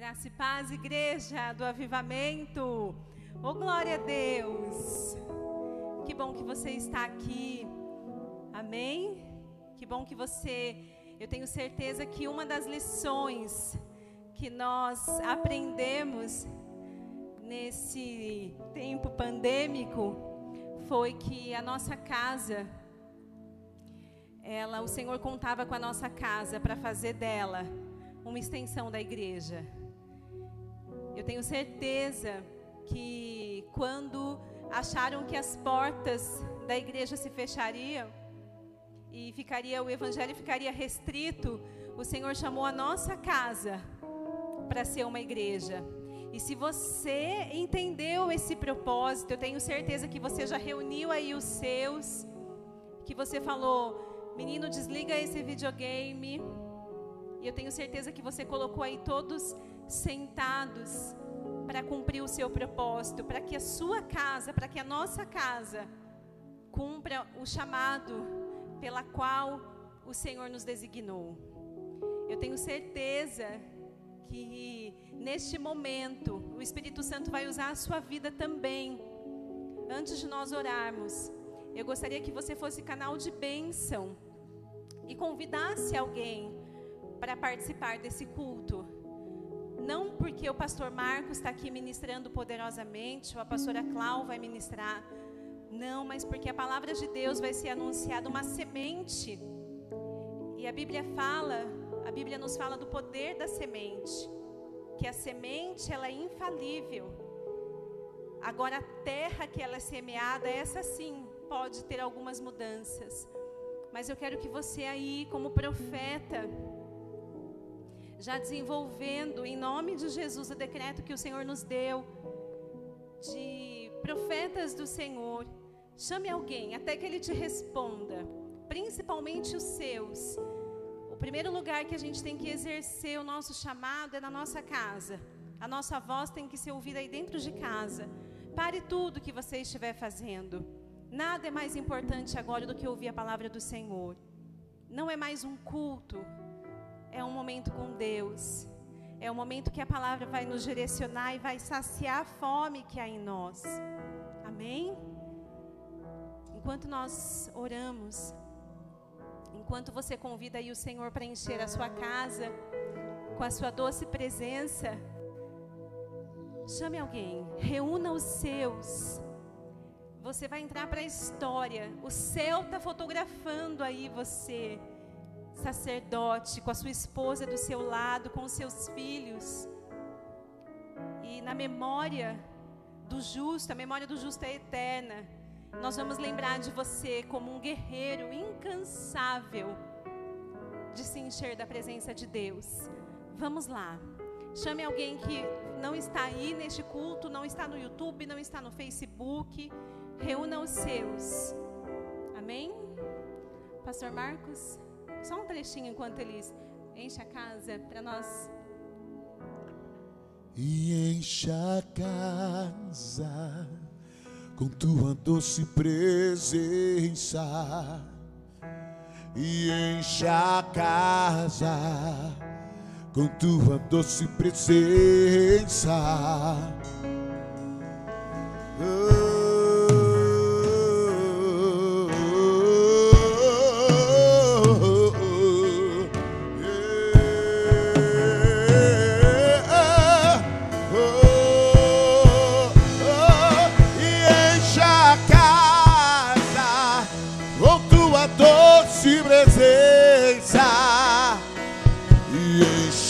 Graça e paz, igreja do avivamento. Oh, glória a Deus. Que bom que você está aqui. Amém? Que bom que você... Eu tenho certeza que uma das lições que nós aprendemos nesse tempo pandêmico foi que a nossa casa, o Senhor contava com a nossa casa para fazer dela uma extensão da igreja. Eu tenho certeza que quando acharam que as portas da igreja se fechariam e o evangelho ficaria restrito, o Senhor chamou a nossa casa para ser uma igreja. E se você entendeu esse propósito, eu tenho certeza que você já reuniu aí os seus, que você falou: menino, desliga esse videogame. E eu tenho certeza que você colocou aí todos sentados para cumprir o seu propósito, para que a sua casa, para que a nossa casa cumpra o chamado pela qual o Senhor nos designou. Eu tenho certeza que neste momento o Espírito Santo vai usar a sua vida também. Antes de nós orarmos, eu gostaria que você fosse canal de bênção e convidasse alguém para participar desse culto. Não porque o pastor Marcos está aqui ministrando poderosamente, ou a pastora Clau vai ministrar, não, mas porque a palavra de Deus vai ser anunciada, uma semente. E a Bíblia nos fala do poder da semente, que a semente ela é infalível. Agora a terra que ela é semeada, essa sim pode ter algumas mudanças. Mas eu quero que você aí, como profeta, já desenvolvendo, em nome de Jesus, o decreto que o Senhor nos deu, de profetas do Senhor, chame alguém, até que Ele te responda, principalmente os seus. O primeiro lugar que a gente tem que exercer o nosso chamado é na nossa casa. A nossa voz tem que ser ouvida aí dentro de casa. Pare tudo que você estiver fazendo. Nada é mais importante agora do que ouvir a palavra do Senhor. Não é mais um culto. É um momento com Deus. É um momento que a palavra vai nos direcionar e vai saciar a fome que há em nós. Amém? Enquanto nós oramos, enquanto você convida aí o Senhor para encher a sua casa com a sua doce presença, chame alguém, reúna os seus. Você vai entrar para a história. O céu está fotografando aí você, sacerdote, com a sua esposa do seu lado, com os seus filhos. E na memória do justo, a memória do justo é eterna. Nós vamos lembrar de você como um guerreiro incansável de se encher da presença de Deus. Vamos lá. Chame alguém que não está aí neste culto, não está no YouTube, não está no Facebook. Reúna os seus. Amém? Pastor Marcos, só um trechinho enquanto eles enchem a casa para nós. E enche a casa com tua doce presença. E enche a casa com tua doce presença.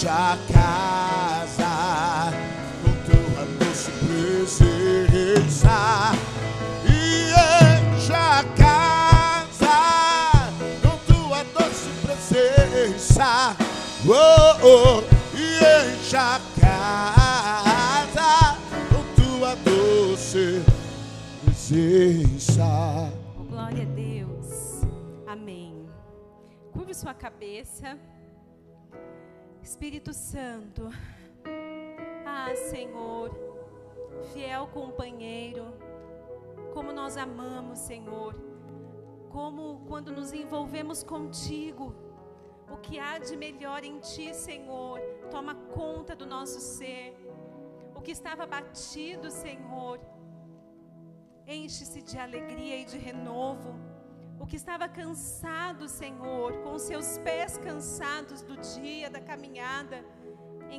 A casa com tua doce presença. E enche a casa com tua doce presença. Oh, oh. E enche a casa com tua doce presença. Oh, glória a Deus. Amém. Curve sua cabeça. Espírito Santo, Senhor, fiel companheiro, como nós amamos, Senhor, como quando nos envolvemos contigo, o que há de melhor em Ti, Senhor, toma conta do nosso ser. O que estava abatido, Senhor, enche-se de alegria e de renovo. O que estava cansado, Senhor, com os seus pés cansados do dia, da caminhada,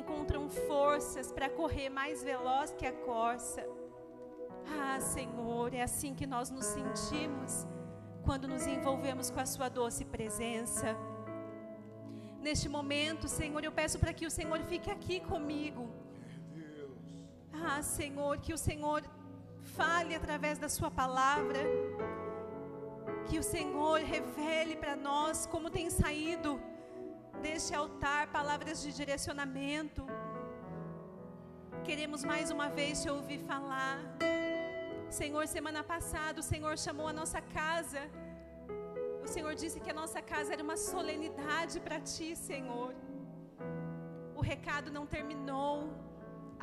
encontram forças para correr mais veloz que a corça. Ah, Senhor, é assim que nós nos sentimos quando nos envolvemos com a sua doce presença. Neste momento, Senhor, eu peço para que o Senhor fique aqui comigo. Ah, Senhor, que o Senhor fale através da sua palavra. Que o Senhor revele para nós como tem saído deste altar palavras de direcionamento. Queremos mais uma vez te ouvir falar. Senhor, semana passada o Senhor chamou a nossa casa. O Senhor disse que a nossa casa era uma solenidade para Ti, Senhor. O recado não terminou.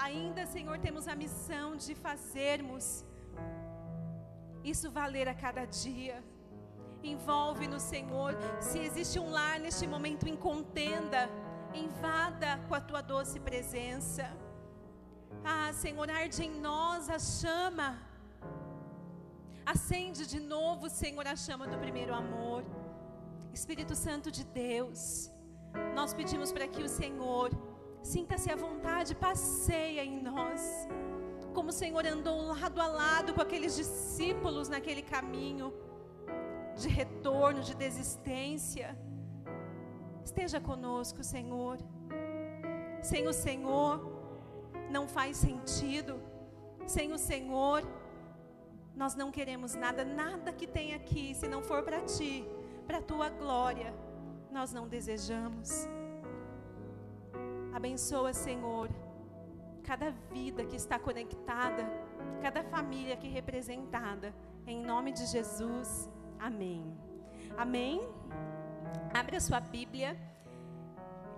Ainda, Senhor, temos a missão de fazermos isso valer a cada dia. Envolve-nos, Senhor. Se existe um lar neste momento em contenda, invada com a Tua doce presença. Ah, Senhor, arde em nós a chama. Acende de novo, Senhor, a chama do primeiro amor. Espírito Santo de Deus, nós pedimos para que o Senhor sinta-se à vontade, passeia em nós. Como o Senhor andou lado a lado com aqueles discípulos naquele caminho de retorno, de desistência. Esteja conosco, Senhor. Sem o Senhor não faz sentido. Sem o Senhor nós não queremos nada. Nada que tem aqui, se não for para Ti, para a Tua glória, nós não desejamos. Abençoa, Senhor, cada vida que está conectada, cada família aqui representada, em nome de Jesus. Amém. Amém. Abre a sua Bíblia.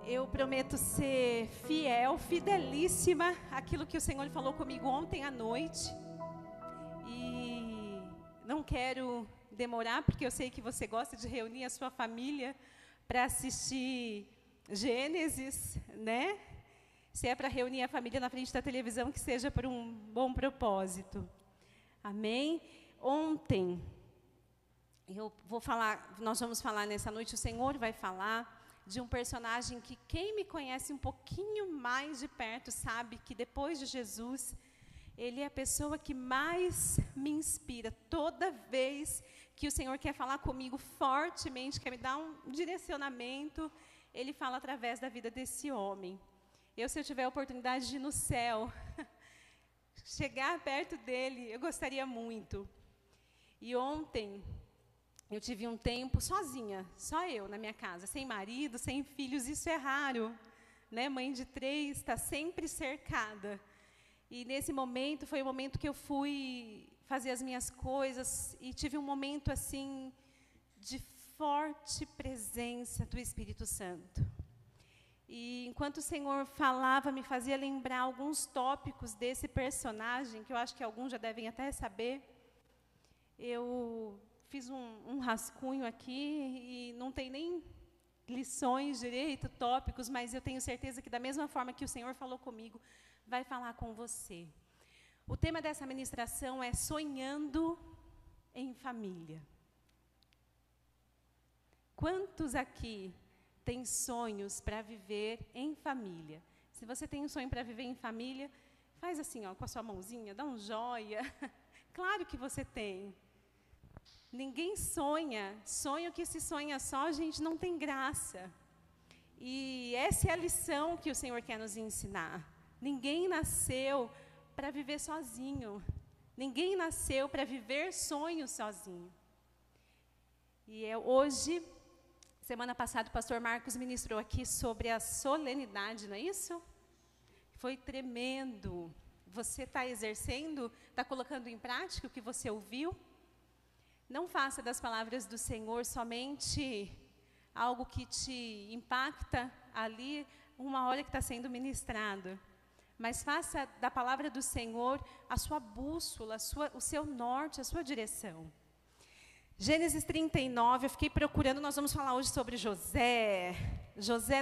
Eu prometo ser fiel, fidelíssima àquilo que o Senhor falou comigo ontem à noite. E não quero demorar, porque eu sei que você gosta de reunir a sua família para assistir Gênesis, né? Se é para reunir a família na frente da televisão, que seja por um bom propósito. Amém? Ontem nós vamos falar nessa noite, o Senhor vai falar de um personagem que quem me conhece um pouquinho mais de perto sabe que depois de Jesus, ele é a pessoa que mais me inspira. Toda vez que o Senhor quer falar comigo fortemente, quer me dar um direcionamento, Ele fala através da vida desse homem. Se eu tiver a oportunidade de ir no céu, chegar perto dele, eu gostaria muito. E ontem eu tive um tempo sozinha, só eu na minha casa, sem marido, sem filhos. Isso é raro, né? Mãe de 3 está sempre cercada. E nesse momento, foi o momento que eu fui fazer as minhas coisas e tive um momento assim de forte presença do Espírito Santo. E enquanto o Senhor falava, me fazia lembrar alguns tópicos desse personagem, que eu acho que alguns já devem até saber. Eu fiz um rascunho aqui e não tem nem lições direito, tópicos, mas eu tenho certeza que da mesma forma que o Senhor falou comigo, vai falar com você. O tema dessa ministração é sonhando em família. Quantos aqui têm sonhos para viver em família? Se você tem um sonho para viver em família, faz assim, ó, com a sua mãozinha, dá um joia. Claro que você tem. Ninguém sonha. Sonho que se sonha só, gente, não tem graça. E essa é a lição que o Senhor quer nos ensinar. Ninguém nasceu para viver sozinho. Ninguém nasceu para viver sonhos sozinho. E hoje, semana passada, o pastor Marcos ministrou aqui sobre a solenidade, não é isso? Foi tremendo. Você está exercendo, está colocando em prática o que você ouviu? Não faça das palavras do Senhor somente algo que te impacta ali, uma hora que está sendo ministrado. Mas faça da palavra do Senhor a sua bússola, o seu norte, a sua direção. Gênesis 39, eu fiquei procurando, nós vamos falar hoje sobre José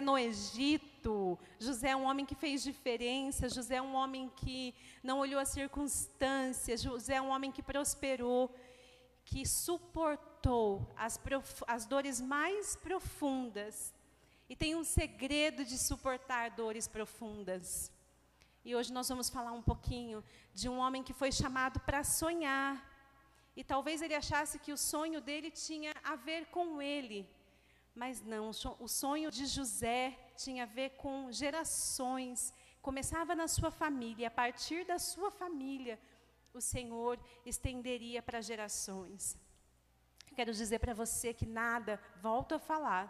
no Egito. bonito, José é um homem que fez diferença, José é um homem que não olhou as circunstâncias, José é um homem que prosperou, que suportou as dores mais profundas. E tem um segredo de suportar dores profundas. E hoje nós vamos falar um pouquinho de um homem que foi chamado para sonhar. E talvez ele achasse que o sonho dele tinha a ver com ele. Mas não, o sonho de José tinha a ver com gerações. Começava na sua família, e a partir da sua família, o Senhor estenderia para gerações. Quero dizer para você que nada, volto a falar,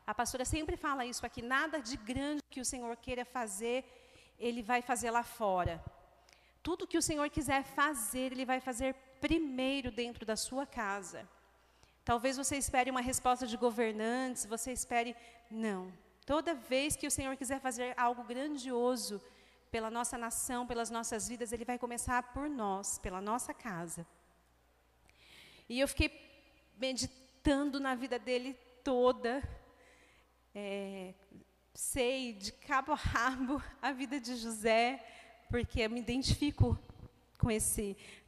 a pastora sempre fala isso aqui, nada de grande que o Senhor queira fazer, Ele vai fazer lá fora. Tudo que o Senhor quiser fazer, Ele vai fazer primeiro dentro da sua casa. Talvez você espere uma resposta de governantes, você espere... Não. Toda vez que o Senhor quiser fazer algo grandioso pela nossa nação, pelas nossas vidas, Ele vai começar por nós, pela nossa casa. E eu fiquei meditando na vida dele toda, sei de cabo a rabo a vida de José, porque eu me identifico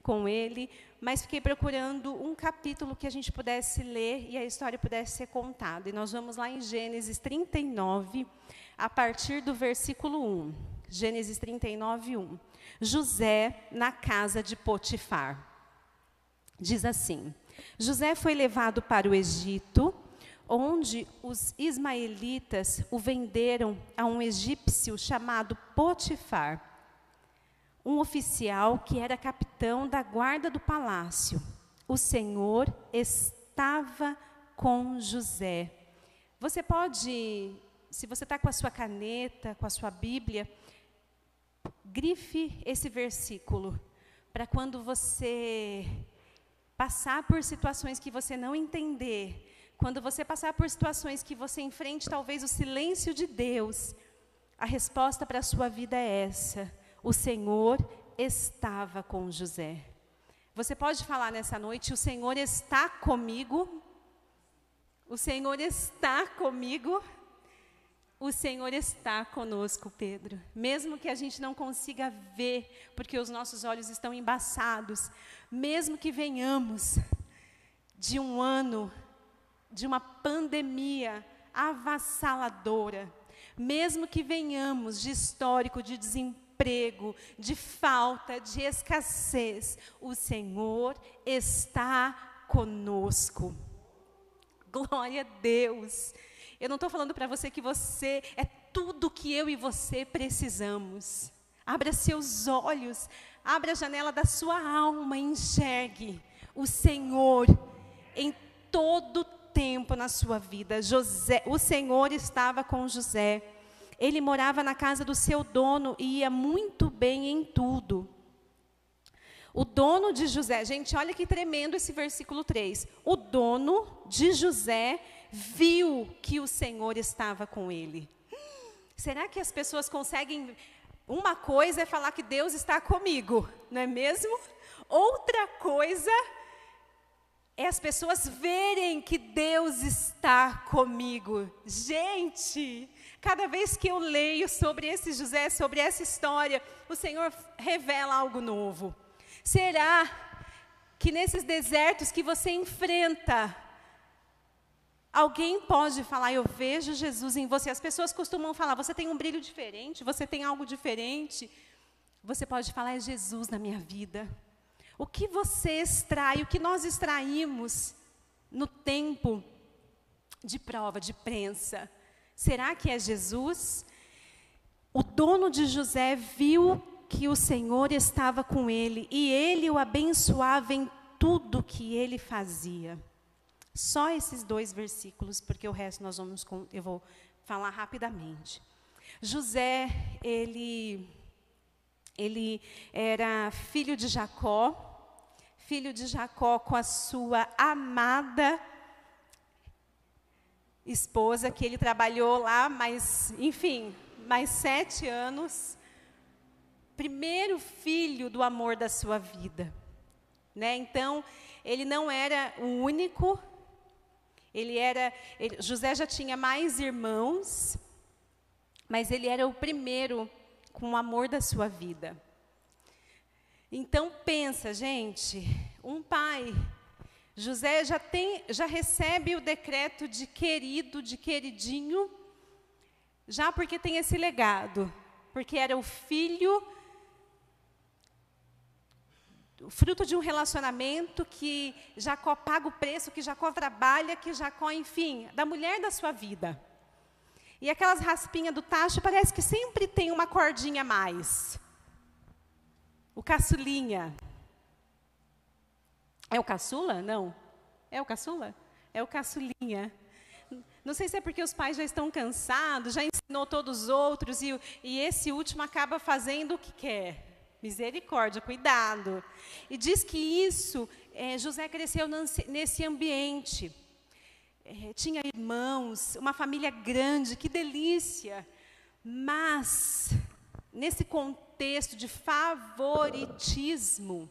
com ele, mas fiquei procurando um capítulo que a gente pudesse ler e a história pudesse ser contada. E nós vamos lá em Gênesis 39, a partir do versículo 1. Gênesis 39, 1. José na casa de Potifar. Diz assim: José foi levado para o Egito, onde os ismaelitas o venderam a um egípcio chamado Potifar, um oficial que era capitão da guarda do palácio. O Senhor estava com José. Você pode, se você está com a sua caneta, com a sua Bíblia, grife esse versículo, para quando você passar por situações que você não entender, quando você passar por situações que você enfrente talvez o silêncio de Deus, a resposta para a sua vida é essa: o Senhor estava com José. Você pode falar nessa noite: o Senhor está comigo? O Senhor está comigo? O Senhor está conosco, Pedro. Mesmo que a gente não consiga ver, porque os nossos olhos estão embaçados, mesmo que venhamos de um ano, de uma pandemia avassaladora, mesmo que venhamos de histórico de desemprego, de falta, de escassez, o Senhor está conosco. Glória a Deus. Eu não estou falando para você que você é tudo que eu e você precisamos. Abra seus olhos, abra a janela da sua alma e enxergue o Senhor em todo tempo na sua vida. O Senhor estava com José. Ele morava na casa do seu dono e ia muito bem em tudo. O dono de José, gente, olha que tremendo esse versículo 3. O dono de José viu que o Senhor estava com ele. Será que as pessoas conseguem... Uma coisa é falar que Deus está comigo, não é mesmo? Outra coisa é as pessoas verem que Deus está comigo. Gente, cada vez que eu leio sobre esse José, sobre essa história, o Senhor revela algo novo. Será que nesses desertos que você enfrenta, alguém pode falar: eu vejo Jesus em você? As pessoas costumam falar: você tem um brilho diferente, você tem algo diferente. Você pode falar: é Jesus na minha vida. O que você extrai, o que nós extraímos no tempo de prova, de prensa? Será que é Jesus? O dono de José viu que o Senhor estava com ele e ele o abençoava em tudo que ele fazia. Só esses 2 versículos, porque o resto eu vou falar rapidamente. José, ele era filho de Jacó com a sua amada esposa, que ele trabalhou lá, mais 7 anos. Primeiro filho do amor da sua vida, né? Então, ele não era o único. José já tinha mais irmãos. mas ele era o primeiro com o amor da sua vida. Então pensa, gente, um pai, José já recebe o decreto de querido, de queridinho, já porque tem esse legado, porque era o filho, o fruto de um relacionamento que Jacó paga o preço, que Jacó trabalha, que Jacó, enfim, da mulher da sua vida. E aquelas raspinhas do tacho parece que sempre tem uma cordinha a mais. O caçulinha. É o caçula? Não. É o caçula? É o caçulinha. Não sei se é porque os pais já estão cansados, já ensinou todos os outros, e esse último acaba fazendo o que quer. Misericórdia, cuidado. E diz que isso, José cresceu nesse ambiente. Tinha irmãos, uma família grande, que delícia. Mas, nesse contexto de favoritismo,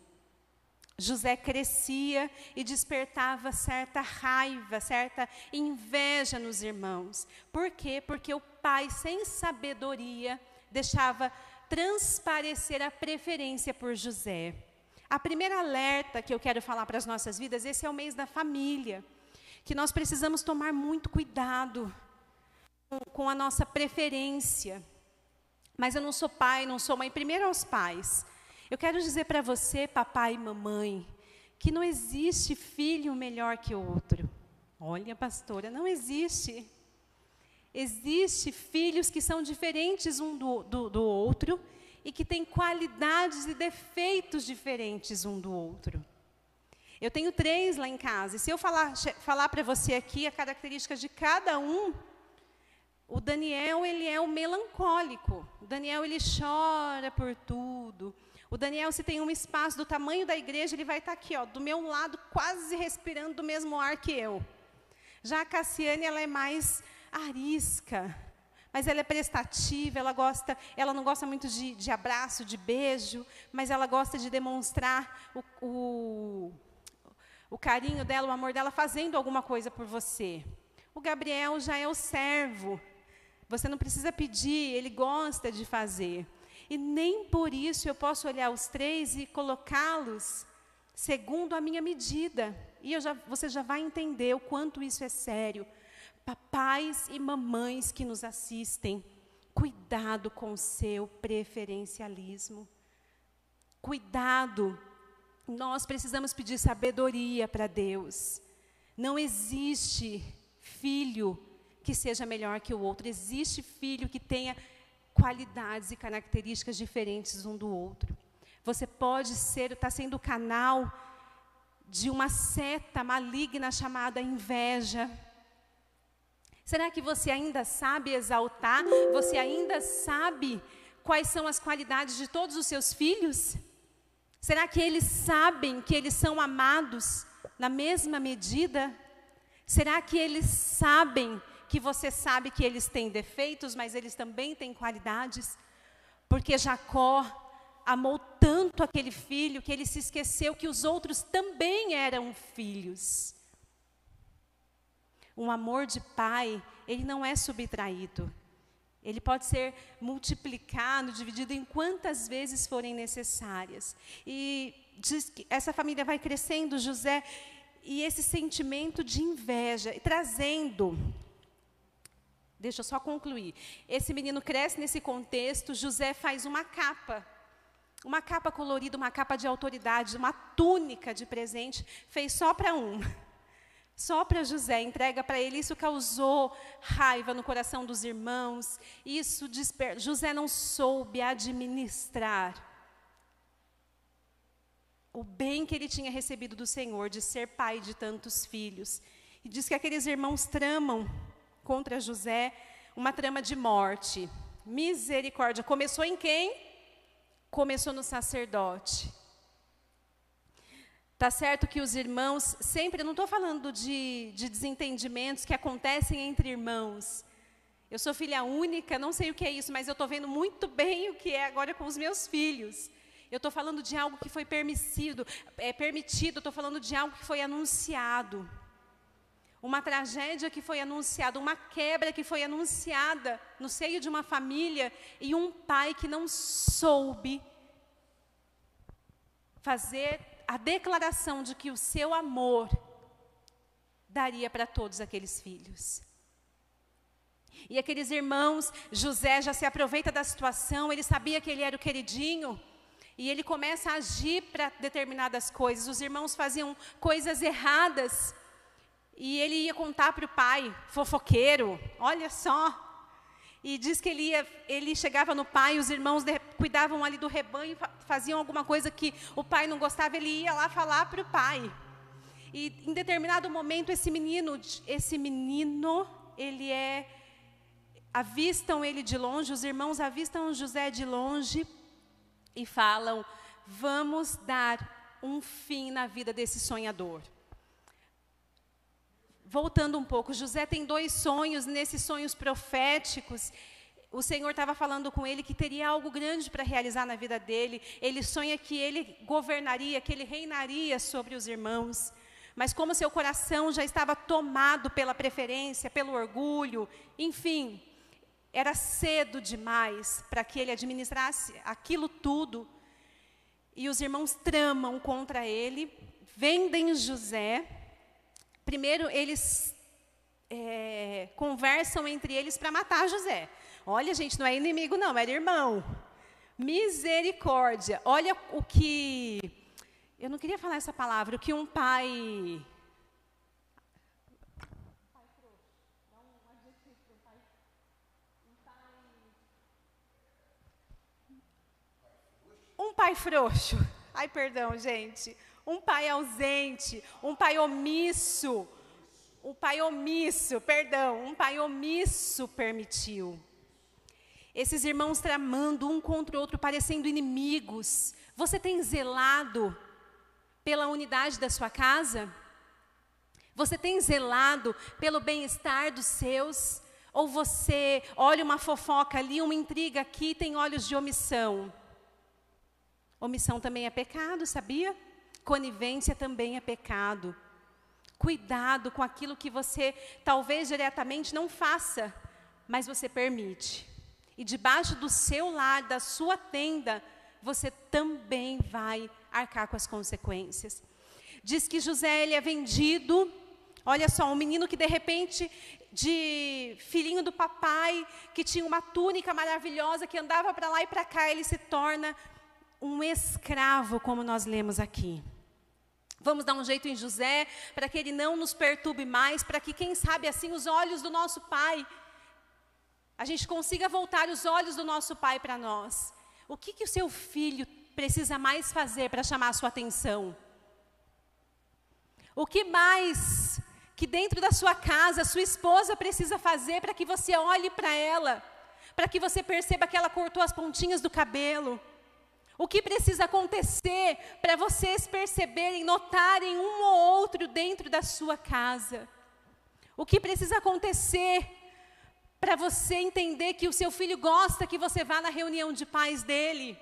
José crescia e despertava certa raiva, certa inveja nos irmãos. Por quê? Porque o pai, sem sabedoria, deixava transparecer a preferência por José. A primeira alerta que eu quero falar para as nossas vidas, esse é o mês da família, que nós precisamos tomar muito cuidado com a nossa preferência. Mas eu não sou pai, não sou mãe, primeiro aos pais. Eu quero dizer para você, papai e mamãe, que não existe filho melhor que o outro. Olha, pastora, não existe. Existem filhos que são diferentes um do outro e que têm qualidades e defeitos diferentes um do outro. Eu tenho 3 lá em casa, e se eu falar para você aqui a característica de cada um, o Daniel, ele é o melancólico. O Daniel, ele chora por tudo. O Daniel, se tem um espaço do tamanho da igreja, ele vai estar aqui, ó, do meu lado, quase respirando do mesmo ar que eu. Já a Cassiane, ela é mais arisca, mas ela é prestativa, ela não gosta muito de abraço, de beijo, mas ela gosta de demonstrar o carinho dela, o amor dela, fazendo alguma coisa por você. O Gabriel já é o servo, você não precisa pedir, ele gosta de fazer. E nem por isso eu posso olhar os 3 e colocá-los segundo a minha medida. E você já vai entender o quanto isso é sério. Papais e mamães que nos assistem, cuidado com o seu preferencialismo. Cuidado, nós precisamos pedir sabedoria para Deus. Não existe filho que seja melhor que o outro. Existe filho que tenha qualidades e características diferentes um do outro. Você pode estar sendo o canal de uma seta maligna chamada inveja. Será que você ainda sabe exaltar? Você ainda sabe quais são as qualidades de todos os seus filhos? Será que eles sabem que eles são amados na mesma medida? Será que eles sabem que você sabe que eles têm defeitos, mas eles também têm qualidades? Porque Jacó amou tanto aquele filho que ele se esqueceu que os outros também eram filhos. Um amor de pai, ele não é subtraído. Ele pode ser multiplicado, dividido em quantas vezes forem necessárias. E diz que essa família vai crescendo, José, e esse sentimento de inveja, trazendo... Deixa eu só concluir. Esse menino cresce nesse contexto, José faz uma capa colorida, uma capa de autoridade, uma túnica de presente, fez só para um. Só para José, entrega para ele. Isso causou raiva no coração dos irmãos. José não soube administrar o bem que ele tinha recebido do Senhor, de ser pai de tantos filhos. E diz que aqueles irmãos tramam contra José uma trama de morte. Misericórdia. Começou em quem? Começou no sacerdote. Está certo que os irmãos, sempre, não estou falando de desentendimentos que acontecem entre irmãos. Eu sou filha única, não sei o que é isso, mas eu estou vendo muito bem o que é agora com os meus filhos. Eu estou falando de algo que foi permitido, estou falando de algo que foi anunciado. uma tragédia que foi anunciada, uma quebra que foi anunciada no seio de uma família, e um pai que não soube fazer a declaração de que o seu amor daria para todos aqueles filhos. E aqueles irmãos, José já se aproveita da situação, ele sabia que ele era o queridinho, e ele começa a agir para determinadas coisas. Os irmãos faziam coisas erradas, e ele ia contar para o pai, fofoqueiro, olha só. E diz que ele chegava no pai, os irmãos cuidavam ali do rebanho, faziam alguma coisa que o pai não gostava, ele ia lá falar para o pai. E em determinado momento, esse menino, avistam ele de longe, os irmãos avistam José de longe e falam: vamos dar um fim na vida desse sonhador. Voltando um pouco, José tem 2 sonhos, nesses sonhos proféticos, o Senhor estava falando com ele que teria algo grande para realizar na vida dele. Ele sonha que ele governaria, que ele reinaria sobre os irmãos. Mas como seu coração já estava tomado pela preferência, pelo orgulho, enfim, era cedo demais para que ele administrasse aquilo tudo. E os irmãos tramam contra ele, vendem José. Primeiro, eles conversam entre eles para matar José. Olha, gente, não é inimigo não, era irmão. Misericórdia. Olha o que... Eu não queria falar essa palavra, o que um pai... Um pai frouxo. Ai, perdão, gente. Um pai ausente, um pai omisso, um pai omisso permitiu. Esses irmãos tramando um contra o outro, parecendo inimigos. Você tem zelado pela unidade da sua casa? Você tem zelado pelo bem-estar dos seus? Ou você olha uma fofoca ali, uma intriga aqui e tem olhos de omissão? Omissão também é pecado, sabia? Conivência também é pecado. Cuidado com aquilo que você talvez diretamente não faça, mas você permite. E debaixo do seu lar, da sua tenda, você também vai arcar com as consequências. Diz que José, ele é vendido. Olha só, um menino que de repente, de filhinho do papai, que tinha uma túnica maravilhosa, que andava para lá e para cá, ele se torna um escravo, como nós lemos aqui. Vamos dar um jeito em José, para que ele não nos perturbe mais, para que, quem sabe, assim, os olhos do nosso pai, a gente consiga voltar os olhos do nosso pai para nós. O que o seu filho precisa mais fazer para chamar a sua atenção? O que mais que dentro da sua casa, a sua esposa precisa fazer para que você olhe para ela, para que você perceba que ela cortou as pontinhas do cabelo? O que precisa acontecer para vocês perceberem, notarem um ou outro dentro da sua casa? O que precisa acontecer para você entender que o seu filho gosta que você vá na reunião de pais dele?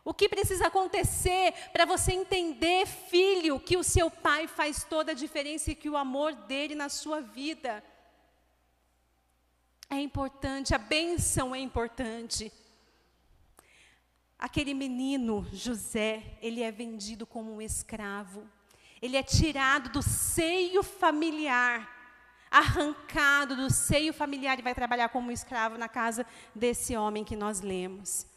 O que precisa acontecer para você entender, filho, que o seu pai faz toda a diferença e que o amor dele na sua vida é importante, a bênção é importante. Aquele menino, José, ele é vendido como um escravo. Ele é tirado do seio familiar, arrancado do seio familiar e vai trabalhar como escravo na casa desse homem que nós lemos.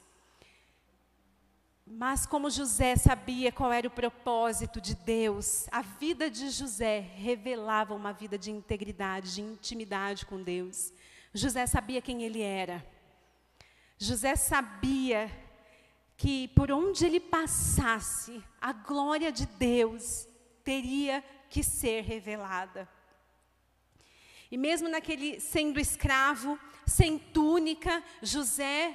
Mas como José sabia qual era o propósito de Deus, a vida de José revelava uma vida de integridade, de intimidade com Deus. José sabia quem ele era. José sabia que por onde ele passasse, a glória de Deus teria que ser revelada. E mesmo naquele sendo escravo, sem túnica, José,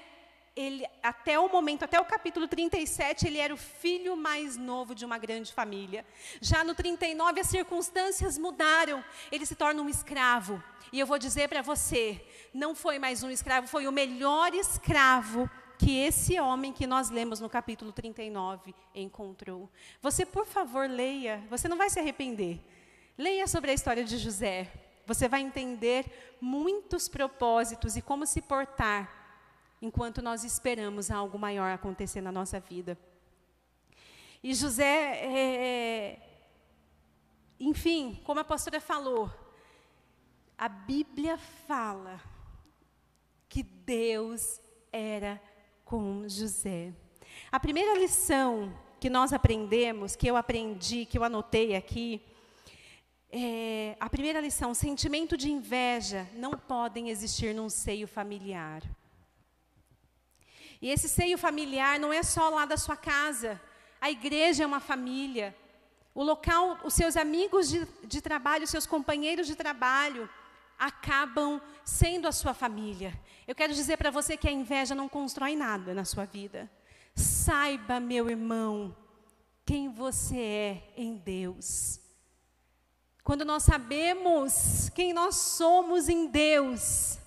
ele, até o momento, até o capítulo 37, ele era o filho mais novo de uma grande família. Já no 39, as circunstâncias mudaram, ele se torna um escravo. E eu vou dizer para você, não foi mais um escravo, foi o melhor escravo que esse homem que nós lemos no capítulo 39 encontrou. Você, por favor, leia, você não vai se arrepender. Leia sobre a história de José. Você vai entender muitos propósitos e como se portar enquanto nós esperamos algo maior acontecer na nossa vida. E José, enfim, como a pastora falou, a Bíblia fala que Deus era com José. A primeira lição que nós aprendemos, que eu aprendi, que eu anotei aqui, a primeira lição: sentimento de inveja não podem existir num seio familiar. E esse seio familiar não é só lá da sua casa. A igreja é uma família. O local, os seus amigos de trabalho, os seus companheiros de trabalho, acabam sendo a sua família. Eu quero dizer para você que a inveja não constrói nada na sua vida. Saiba, meu irmão, quem você é em Deus. Quando nós sabemos quem nós somos em Deus,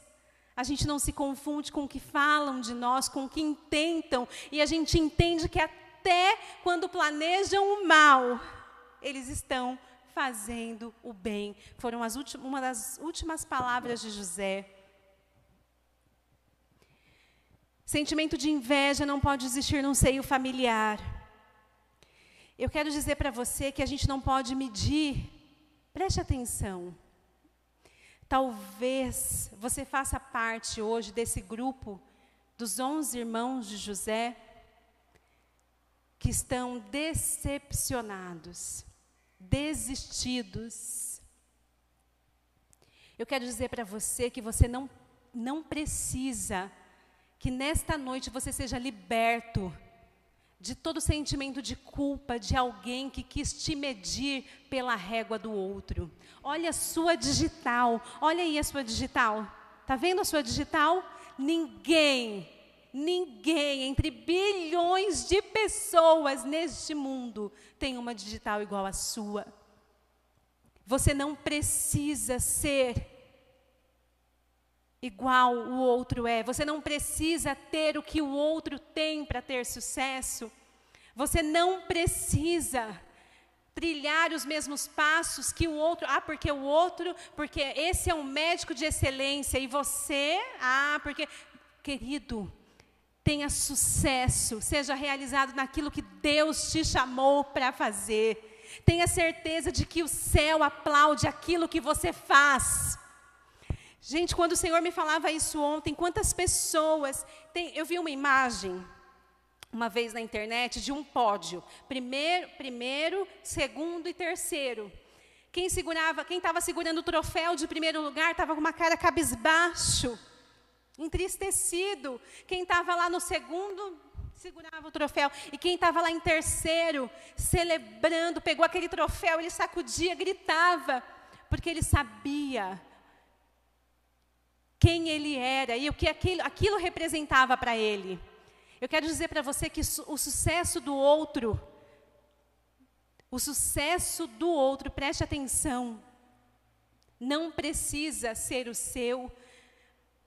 a gente não se confunde com o que falam de nós, com o que intentam, e a gente entende que até quando planejam o mal, eles estão fazendo o bem. Foram uma das últimas palavras de José. Sentimento de inveja não pode existir num seio familiar. Eu quero dizer para você que a gente não pode medir. Preste atenção. Talvez você faça parte hoje desse grupo dos 11 irmãos de José que estão decepcionados, desistidos. Eu quero dizer para você que você não precisa, que nesta noite você seja liberto de todo sentimento de culpa de alguém que quis te medir pela régua do outro. Olha a sua digital, olha aí a sua digital. Está vendo a sua digital? Ninguém entre bilhões de pessoas neste mundo tem uma digital igual à sua. Você não precisa ser igual o outro é. Você não precisa ter o que o outro tem para ter sucesso. Você não precisa trilhar os mesmos passos que o outro. Porque esse é um médico de excelência e você, porque... Querido, tenha sucesso, seja realizado naquilo que Deus te chamou para fazer. Tenha certeza de que o céu aplaude aquilo que você faz. Gente, quando o Senhor me falava isso ontem, quantas pessoas... eu vi uma imagem, uma vez na internet, de um pódio. Primeiro, segundo e terceiro. Quem estava segurando o troféu de primeiro lugar estava com uma cara cabisbaixo, entristecido. Quem estava lá no segundo segurava o troféu. E quem estava lá em terceiro, celebrando, pegou aquele troféu, ele sacudia, gritava, porque ele sabia quem ele era e o que aquilo representava para ele. Eu quero dizer para você que o sucesso do outro, preste atenção, não precisa ser o seu.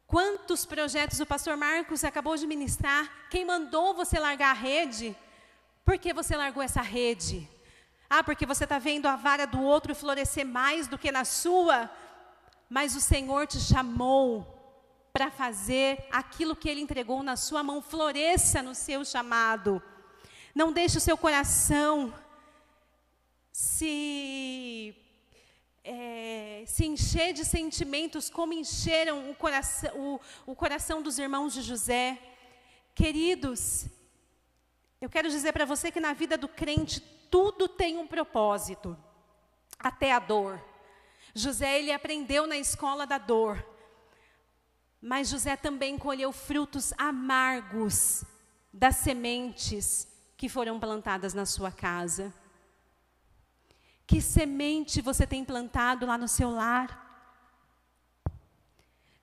Quantos projetos o pastor Marcos acabou de ministrar? Quem mandou você largar a rede? Por que você largou essa rede? Porque você está vendo a vara do outro florescer mais do que na sua? Mas o Senhor te chamou para fazer aquilo que Ele entregou na sua mão. Floresça no seu chamado. Não deixe o seu coração se encher de sentimentos como encheram o coração dos irmãos de José. Queridos, eu quero dizer para você que na vida do crente tudo tem um propósito, até a dor. José, ele aprendeu na escola da dor, mas José também colheu frutos amargos das sementes que foram plantadas na sua casa. Que semente você tem plantado lá no seu lar?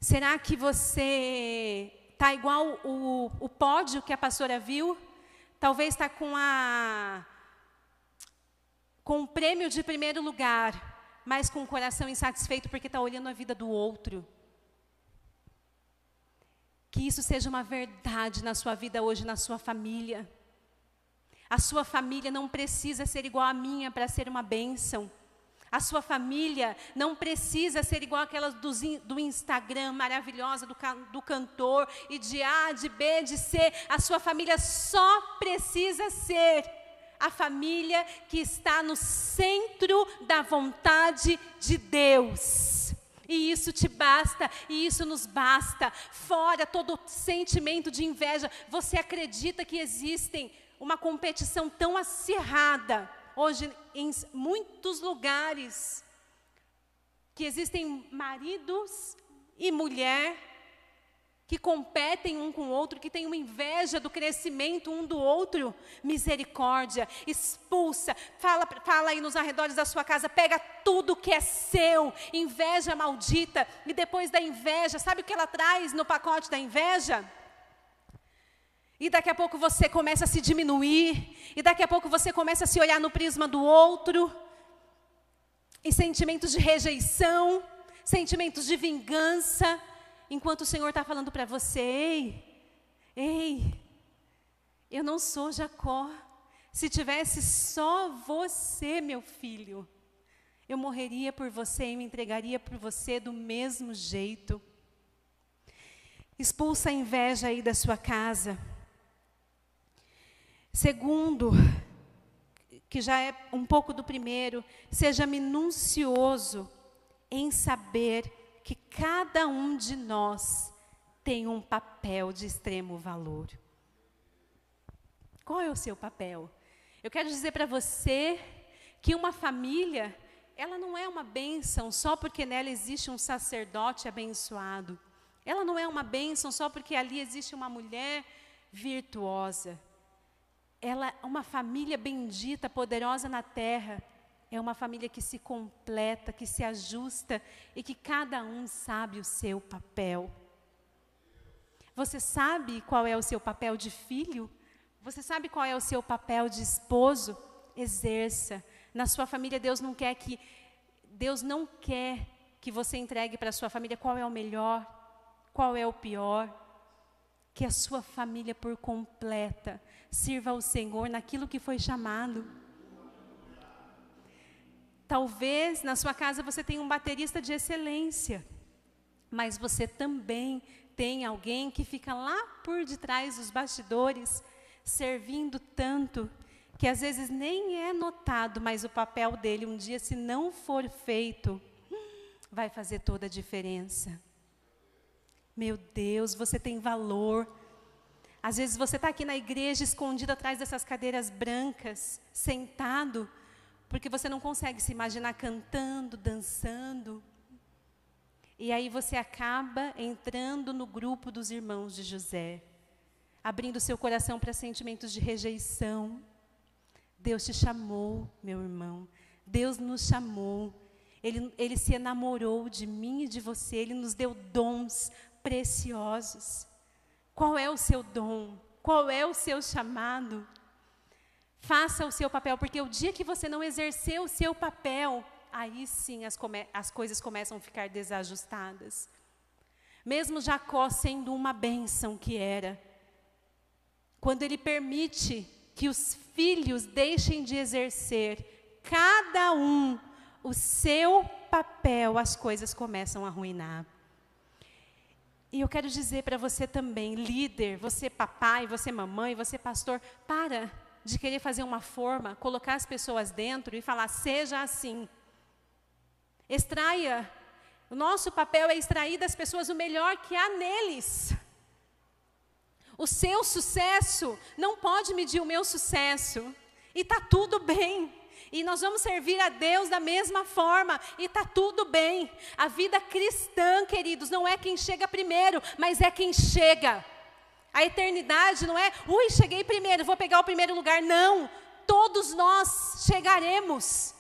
Será que você está igual o pódio que a pastora viu? Talvez está com o prêmio de primeiro lugar, mas com o coração insatisfeito porque está olhando a vida do outro. Que isso seja uma verdade na sua vida hoje, na sua família. A sua família não precisa ser igual à minha para ser uma bênção. A sua família não precisa ser igual aquelas do Instagram, maravilhosa, do cantor, e de A, de B, de C. A sua família só precisa ser a família que está no centro da vontade de Deus. E isso te basta, e isso nos basta. Fora todo sentimento de inveja. Você acredita que existe uma competição tão acirrada hoje em muitos lugares, que existem maridos e mulher que competem um com o outro, que têm uma inveja do crescimento um do outro? Misericórdia, expulsa, fala aí nos arredores da sua casa, pega tudo que é seu, inveja maldita. E depois da inveja, sabe o que ela traz no pacote da inveja? E daqui a pouco você começa a se diminuir, e daqui a pouco você começa a se olhar no prisma do outro, e sentimentos de rejeição, sentimentos de vingança, enquanto o Senhor está falando para você: ei, eu não sou Jacó. Se tivesse só você, meu filho, eu morreria por você e me entregaria por você do mesmo jeito. Expulsa a inveja aí da sua casa. Segundo, que já é um pouco do primeiro, seja minucioso em saber que cada um de nós tem um papel de extremo valor. Qual é o seu papel? Eu quero dizer para você que uma família, ela não é uma bênção só porque nela existe um sacerdote abençoado. Ela não é uma bênção só porque ali existe uma mulher virtuosa. Ela, uma família bendita, poderosa na terra, é uma família que se completa, que se ajusta e que cada um sabe o seu papel. Você sabe qual é o seu papel de filho? Você sabe qual é o seu papel de esposo? Exerça. Na sua família, Deus não quer que você entregue para a sua família qual é o melhor, qual é o pior. Que a sua família por completa sirva ao Senhor naquilo que foi chamado. Talvez na sua casa você tenha um baterista de excelência, mas você também tem alguém que fica lá por detrás dos bastidores, servindo tanto, que às vezes nem é notado, mas o papel dele um dia, se não for feito, vai fazer toda a diferença. Meu Deus, você tem valor. Às vezes você está aqui na igreja, escondido atrás dessas cadeiras brancas, sentado, porque você não consegue se imaginar cantando, dançando. E aí você acaba entrando no grupo dos irmãos de José, abrindo seu coração para sentimentos de rejeição. Deus te chamou, meu irmão. Deus nos chamou. Ele se enamorou de mim e de você. Ele nos deu dons preciosos. Qual é o seu dom? Qual é o seu chamado? Faça o seu papel, porque o dia que você não exercer o seu papel, aí sim as coisas começam a ficar desajustadas. Mesmo Jacó sendo uma bênção que era, quando ele permite que os filhos deixem de exercer, cada um, o seu papel, as coisas começam a arruinar. E eu quero dizer para você também, líder, você papai, você mamãe, você pastor, para de querer fazer uma forma, colocar as pessoas dentro e falar, seja assim. Extraia, o nosso papel é extrair das pessoas o melhor que há neles. O seu sucesso não pode medir o meu sucesso. E está tudo bem. E nós vamos servir a Deus da mesma forma. E está tudo bem. A vida cristã, queridos, não é quem chega primeiro, mas é quem chega. A eternidade não é, cheguei primeiro, vou pegar o primeiro lugar. Não, todos nós chegaremos.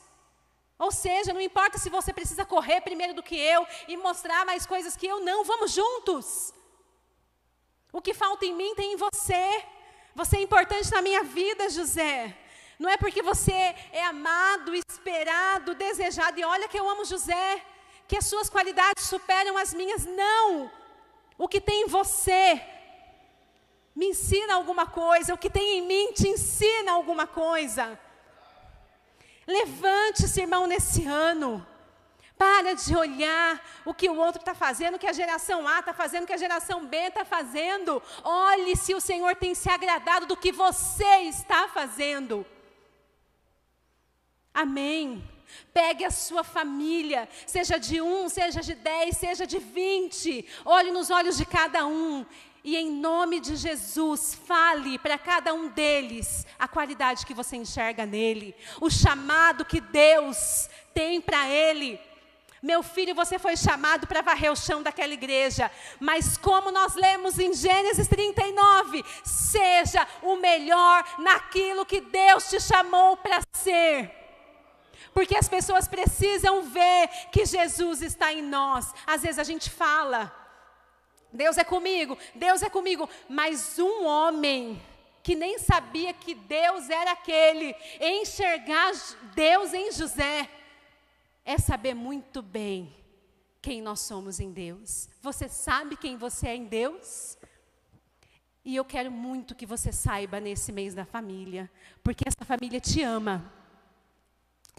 Ou seja, não importa se você precisa correr primeiro do que eu e mostrar mais coisas que eu, não, vamos juntos. O que falta em mim tem em você. Você é importante na minha vida, José. Não é porque você é amado, esperado, desejado. E olha que eu amo José, que as suas qualidades superam as minhas. Não. O que tem em você me ensina alguma coisa. O que tem em mim te ensina alguma coisa. Levante-se, irmão, nesse ano. Para de olhar o que o outro está fazendo, o que a geração A está fazendo, o que a geração B está fazendo. Olhe se o Senhor tem se agradado do que você está fazendo. Amém. Pegue a sua família, seja de 1, seja de 10, seja de 20. Olhe nos olhos de cada um. E em nome de Jesus, fale para cada um deles a qualidade que você enxerga nele. O chamado que Deus tem para ele. Meu filho, você foi chamado para varrer o chão daquela igreja, mas como nós lemos em Gênesis 39, seja o melhor naquilo que Deus te chamou para ser. Porque as pessoas precisam ver que Jesus está em nós. Às vezes a gente fala, Deus é comigo, mas um homem que nem sabia que Deus era aquele, enxergar Deus em José, é saber muito bem quem nós somos em Deus. Você sabe quem você é em Deus? E eu quero muito que você saiba nesse mês da família, porque essa família te ama.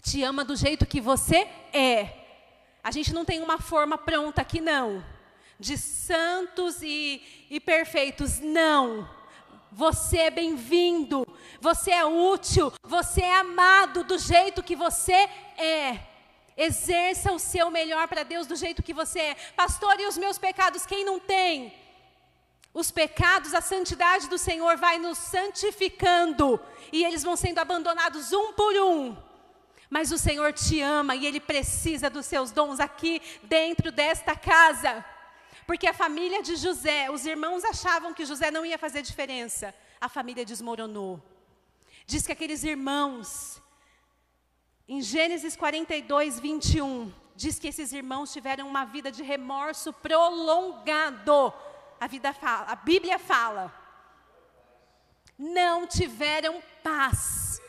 Te ama do jeito que você é. A gente não tem uma forma pronta aqui, não. De santos e perfeitos, não. Você é bem-vindo, você é útil, você é amado do jeito que você é. Exerça o seu melhor para Deus do jeito que você é. Pastor, e os meus pecados, quem não tem? Os pecados, a santidade do Senhor vai nos santificando. E eles vão sendo abandonados um por um. Mas o Senhor te ama e Ele precisa dos seus dons aqui dentro desta casa. Porque a família de José, os irmãos achavam que José não ia fazer diferença. A família desmoronou. Diz que aqueles irmãos... Em Gênesis 42, 21, diz que esses irmãos tiveram uma vida de remorso prolongado. A Bíblia fala. Não tiveram paz.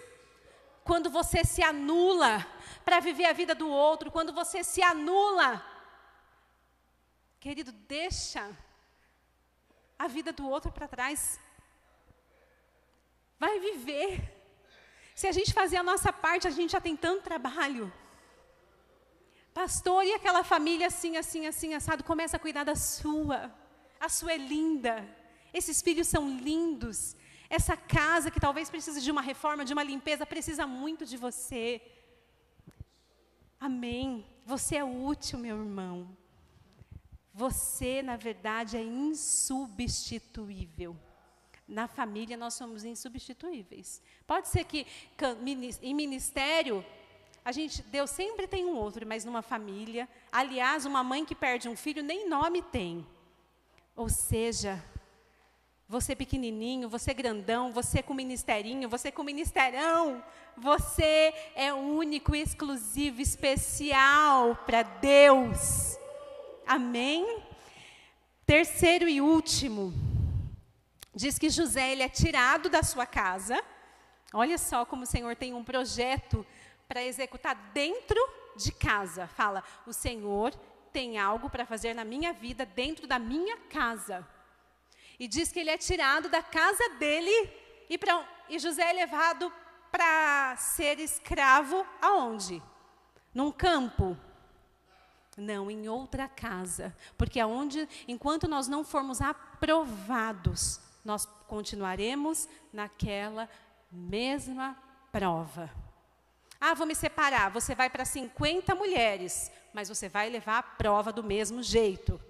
Quando você se anula para viver a vida do outro, quando você se anula, querido, deixa a vida do outro para trás. Vai viver. Se a gente fazer a nossa parte, a gente já tem tanto trabalho. Pastor, e aquela família assim, assado, começa a cuidar da sua. A sua é linda. Esses filhos são lindos. Essa casa que talvez precise de uma reforma, de uma limpeza, precisa muito de você. Amém. Você é útil, meu irmão. Você, na verdade, é insubstituível. Na família, nós somos insubstituíveis. Pode ser que em ministério, Deus sempre tem um outro, mas numa família, aliás, uma mãe que perde um filho, nem nome tem. Ou seja, você pequenininho, você grandão, você com ministerinho, você com ministerão, você é único, exclusivo, especial para Deus. Amém? Terceiro e último. Diz que José, ele é tirado da sua casa. Olha só como o Senhor tem um projeto para executar dentro de casa. Fala, o Senhor tem algo para fazer na minha vida dentro da minha casa. E diz que ele é tirado da casa dele e José é levado para ser escravo aonde? Num campo? Não, em outra casa. Porque enquanto nós não formos aprovados, nós continuaremos naquela mesma prova. Ah, vou me separar. Você vai para 50 mulheres, mas você vai levar a prova do mesmo jeito.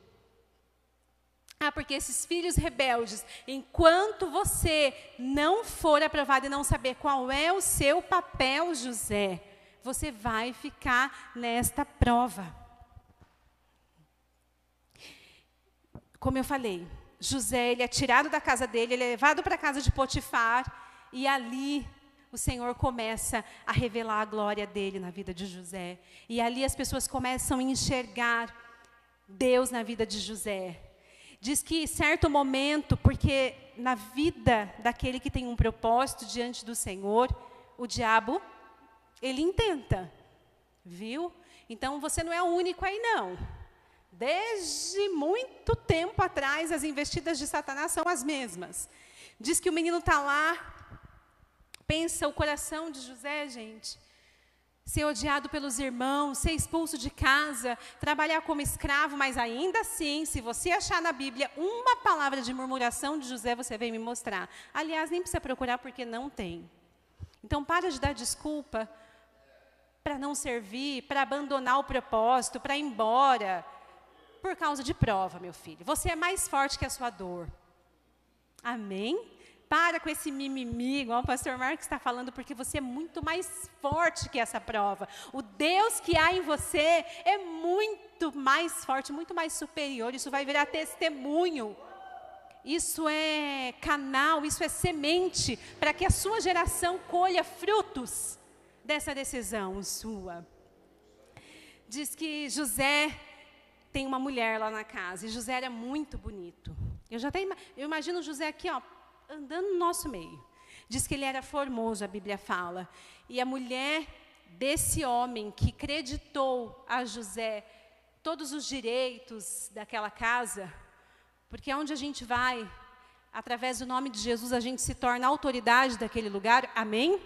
Ah, porque esses filhos rebeldes, enquanto você não for aprovado e não saber qual é o seu papel, José, você vai ficar nesta prova. Como eu falei, José, ele é tirado da casa dele, ele é levado para a casa de Potifar, e ali o Senhor começa a revelar a glória dele na vida de José. E ali as pessoas começam a enxergar Deus na vida de José. Diz que em certo momento, porque na vida daquele que tem um propósito diante do Senhor, o diabo, ele intenta, viu? Então você não é o único aí não. Desde muito tempo atrás, as investidas de Satanás são as mesmas. Diz que o menino está lá, pensa o coração de José, gente. ser odiado pelos irmãos, ser expulso de casa, trabalhar como escravo, mas ainda assim, se você achar na Bíblia uma palavra de murmuração de José, você vem me mostrar. Aliás, nem precisa procurar porque não tem. Então, para de dar desculpa para não servir, para abandonar o propósito, para ir embora, por causa de prova, meu filho. Você é mais forte que a sua dor. Amém? Para com esse mimimi, igual o pastor Marcos está falando, porque você é muito mais forte que essa prova. O Deus que há em você é muito mais forte, muito mais superior. Isso vai virar testemunho. Isso é canal, isso é semente, para que a sua geração colha frutos dessa decisão sua. Diz que José tem uma mulher lá na casa, e José era muito bonito. Eu imagino José aqui, ó, andando no nosso meio. Diz que ele era formoso, a Bíblia fala. E a mulher desse homem que creditou a José todos os direitos daquela casa, porque onde a gente vai, através do nome de Jesus, a gente se torna autoridade daquele lugar, amém?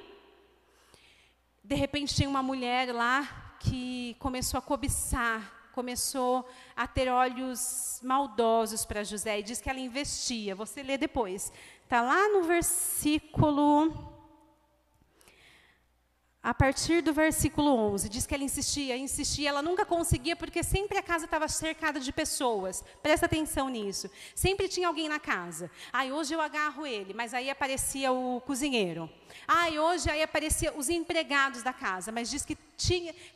De repente tem uma mulher lá que começou a cobiçar, começou a ter olhos maldosos para José, e diz que ela investia. Você lê depois. Está lá no versículo... A partir do versículo 11, diz que ela insistia, ela nunca conseguia, porque sempre a casa estava cercada de pessoas. Presta atenção nisso. Sempre tinha alguém na casa. Ai, hoje eu agarro ele, mas aí aparecia o cozinheiro. Ai, hoje aí apareciam os empregados da casa. Mas diz que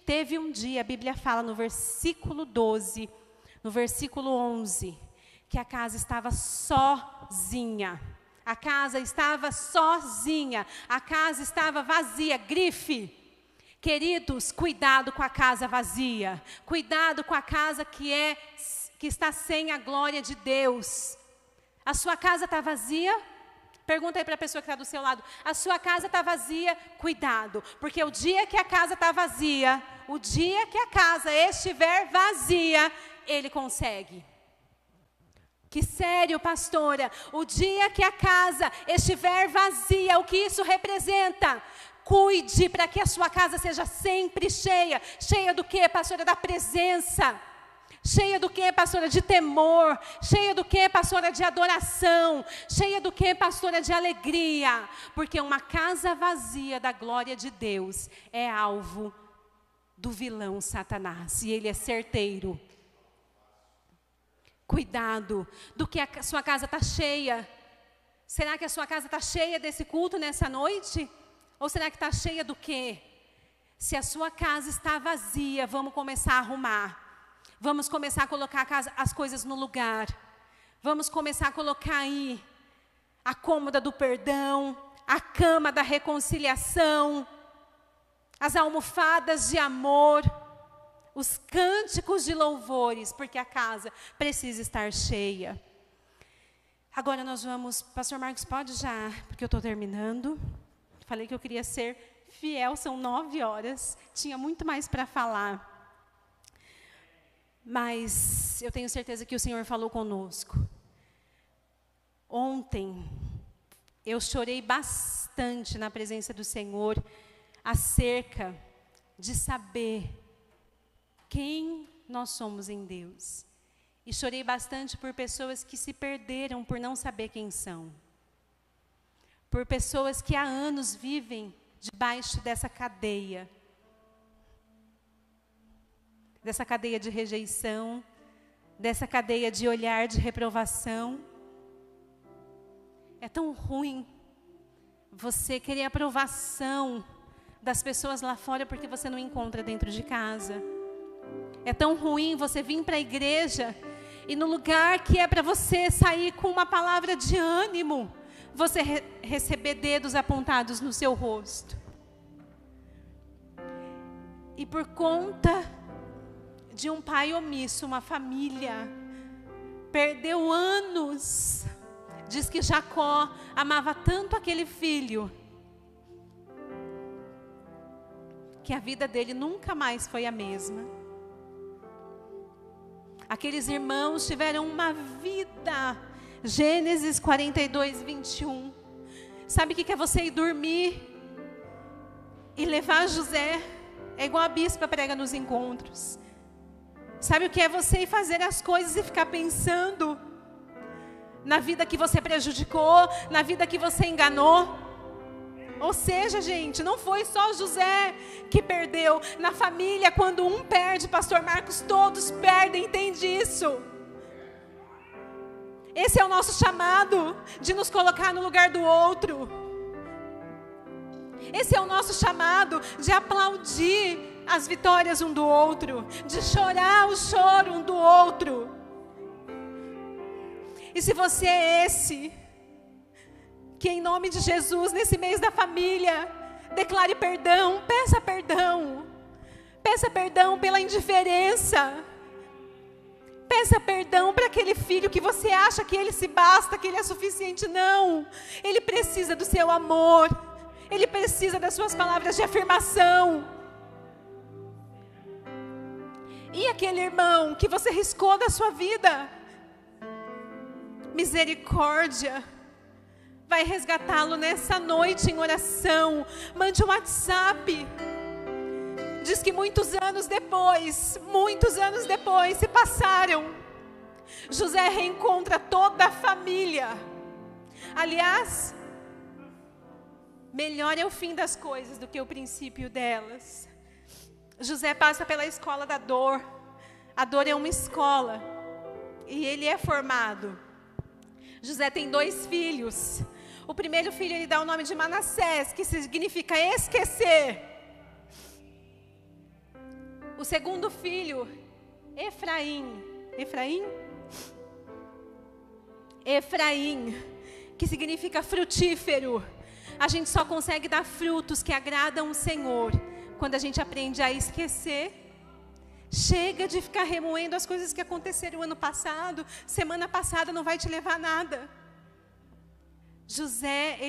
teve um dia, a Bíblia fala no versículo 12, no versículo 11, que a casa estava sozinha. A casa estava sozinha, a casa estava vazia, grife. Queridos, cuidado com a casa vazia, cuidado com a casa que está sem a glória de Deus. A sua casa está vazia? Pergunta aí para a pessoa que está do seu lado, a sua casa está vazia? Cuidado, porque o dia que a casa está vazia, o dia que a casa estiver vazia, ele consegue. Que sério, pastora, o dia que a casa estiver vazia, o que isso representa? Cuide para que a sua casa seja sempre cheia. Cheia do quê, pastora? Da presença. Cheia do quê, pastora? De temor. Cheia do quê, pastora? De adoração. Cheia do quê, pastora? De alegria. Porque uma casa vazia da glória de Deus é alvo do vilão Satanás. E ele é certeiro. Cuidado, do que a sua casa está cheia. Será que a sua casa está cheia desse culto nessa noite? Ou será que está cheia do quê? Se a sua casa está vazia, vamos começar a arrumar. Vamos começar a colocar as coisas no lugar. Vamos começar a colocar aí a cômoda do perdão, a cama da reconciliação, as almofadas de amor, os cânticos de louvores, porque a casa precisa estar cheia. Agora nós vamos, pastor Marcos, pode já, porque eu estou terminando. Falei que eu queria ser fiel, são 9 horas, tinha muito mais para falar. Mas eu tenho certeza que o Senhor falou conosco. Ontem, eu chorei bastante na presença do Senhor, acerca de saber quem nós somos em Deus. E chorei bastante por pessoas que se perderam por não saber quem são. Por pessoas que há anos vivem debaixo dessa cadeia. Dessa cadeia de rejeição, dessa cadeia de olhar de reprovação. É tão ruim você querer aprovação das pessoas lá fora porque você não encontra dentro de casa. É tão ruim você vir para a igreja e no lugar que é para você sair com uma palavra de ânimo, você receber dedos apontados no seu rosto. E por conta de um pai omisso, uma família perdeu anos. Diz que Jacó amava tanto aquele filho, que a vida dele nunca mais foi a mesma. Aqueles irmãos tiveram uma vida. Gênesis 42, 21. Sabe o que é você ir dormir e levar José É igual a bispa prega nos encontros. Sabe o que é você ir fazer as coisas e ficar pensando na vida que você prejudicou, na vida que você enganou? Ou seja, gente, não foi só José que perdeu. Na família, quando um perde, pastor Marcos, todos perdem, entende isso? Esse é o nosso chamado, de nos colocar no lugar do outro. Esse é o nosso chamado, de aplaudir as vitórias um do outro, de chorar o choro um do outro. E se você é esse, que em nome de Jesus, nesse mês da família, declare perdão, peça perdão. Peça perdão pela indiferença. Peça perdão para aquele filho que você acha que ele se basta, que ele é suficiente. Não, ele precisa do seu amor. Ele precisa das suas palavras de afirmação. E aquele irmão que você riscou da sua vida, misericórdia, vai resgatá-lo nessa noite em oração. Mande um WhatsApp. Diz que muitos anos depois se passaram. José reencontra toda a família. Aliás, melhor é o fim das coisas do que o princípio delas. José passa pela escola da dor. A dor é uma escola. E ele é formado. José tem 2 filhos. O primeiro filho ele dá o nome de Manassés, que significa esquecer. O segundo filho, Efraim, que significa frutífero. A gente só consegue dar frutos que agradam o Senhor quando a gente aprende a esquecer. Chega de ficar remoendo as coisas que aconteceram ano passado. Semana passada não vai te levar a nada. José,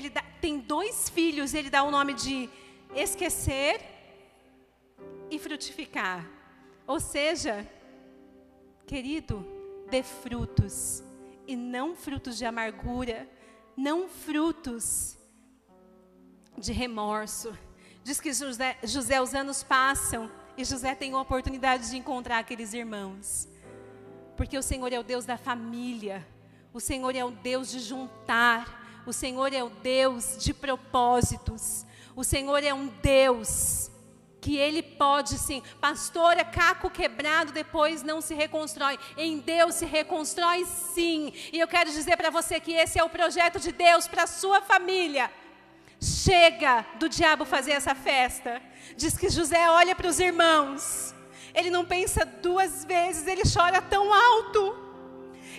tem 2 filhos, ele dá o nome de esquecer e frutificar. Ou seja, querido, dê frutos, e não frutos de amargura, não frutos de remorso. Diz que José, os anos passam, e José tem a oportunidade de encontrar aqueles irmãos. Porque o Senhor é o Deus da família, o Senhor é o Deus de juntar, o Senhor é o Deus de propósitos, o Senhor é um Deus que Ele pode sim. Pastor, é caco quebrado, depois não se reconstrói. Em Deus se reconstrói sim. E eu quero dizer para você que esse é o projeto de Deus para a sua família. Chega do diabo fazer essa festa. Diz que José olha para os irmãos. Ele não pensa 2 vezes, ele chora tão alto.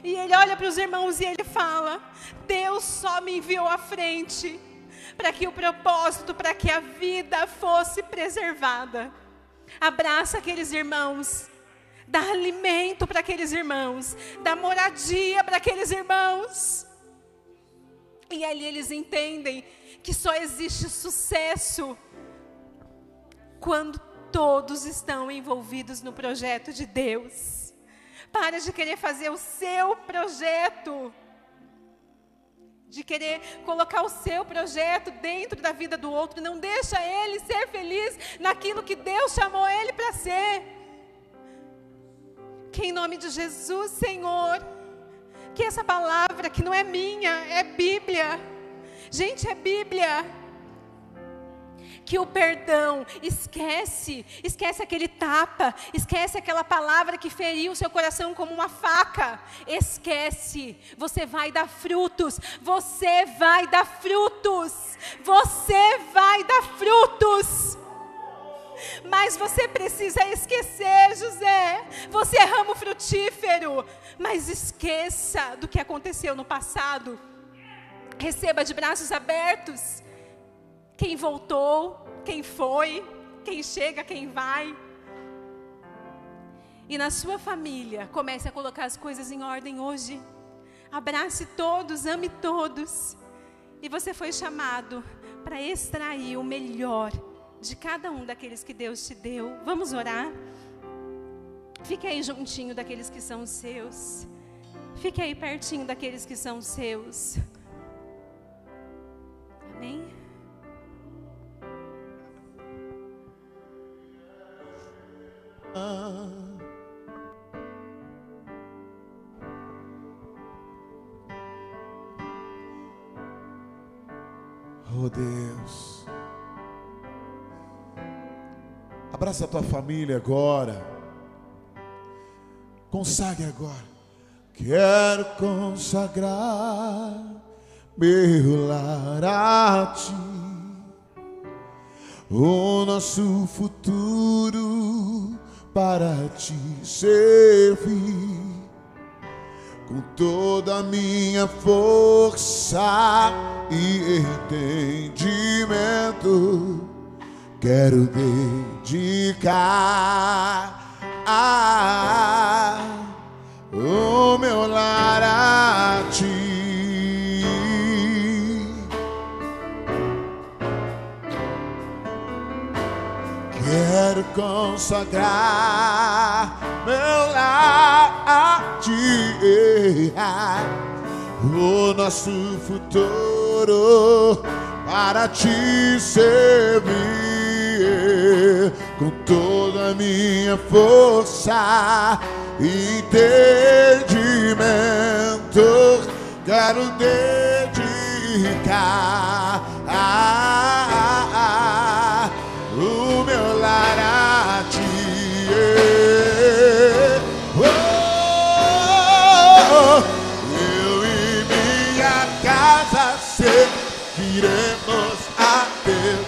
E ele olha para os irmãos e ele fala: Deus só me enviou à frente para que o propósito, para que a vida fosse preservada. Abraça aqueles irmãos, dá alimento para aqueles irmãos, dá moradia para aqueles irmãos. E ali eles entendem que só existe sucesso quando todos estão envolvidos no projeto de Deus. Para de querer fazer o seu projeto, de querer colocar o seu projeto dentro da vida do outro. Não deixa ele ser feliz naquilo que Deus chamou ele para ser. Que em nome de Jesus, Senhor, que essa palavra que não é minha, é Bíblia. Gente, é Bíblia. Que o perdão, esquece aquele tapa, esquece aquela palavra que feriu o seu coração como uma faca. Esquece, você vai dar frutos, você vai dar frutos, você vai dar frutos. Mas você precisa esquecer, José, você é ramo frutífero, mas esqueça do que aconteceu no passado. Receba de braços abertos quem voltou, quem foi, quem chega, quem vai. E na sua família, comece a colocar as coisas em ordem hoje. Abrace todos, ame todos. E você foi chamado para extrair o melhor de cada um daqueles que Deus te deu. Vamos orar? Fique aí juntinho daqueles que são seus. Fique aí pertinho daqueles que são seus. Amém? Oh Deus, abraça a tua família agora, consagre agora. Quero consagrar meu lar a ti, o nosso futuro para te servir, com toda a minha força e entendimento. Quero dedicar o meu lar a ti. Quero consagrar meu lar a ti, o nosso futuro para te servir, com toda a minha força e entendimento. Quero dedicar o meu lar a ti. Eu e minha casa serviremos a Deus.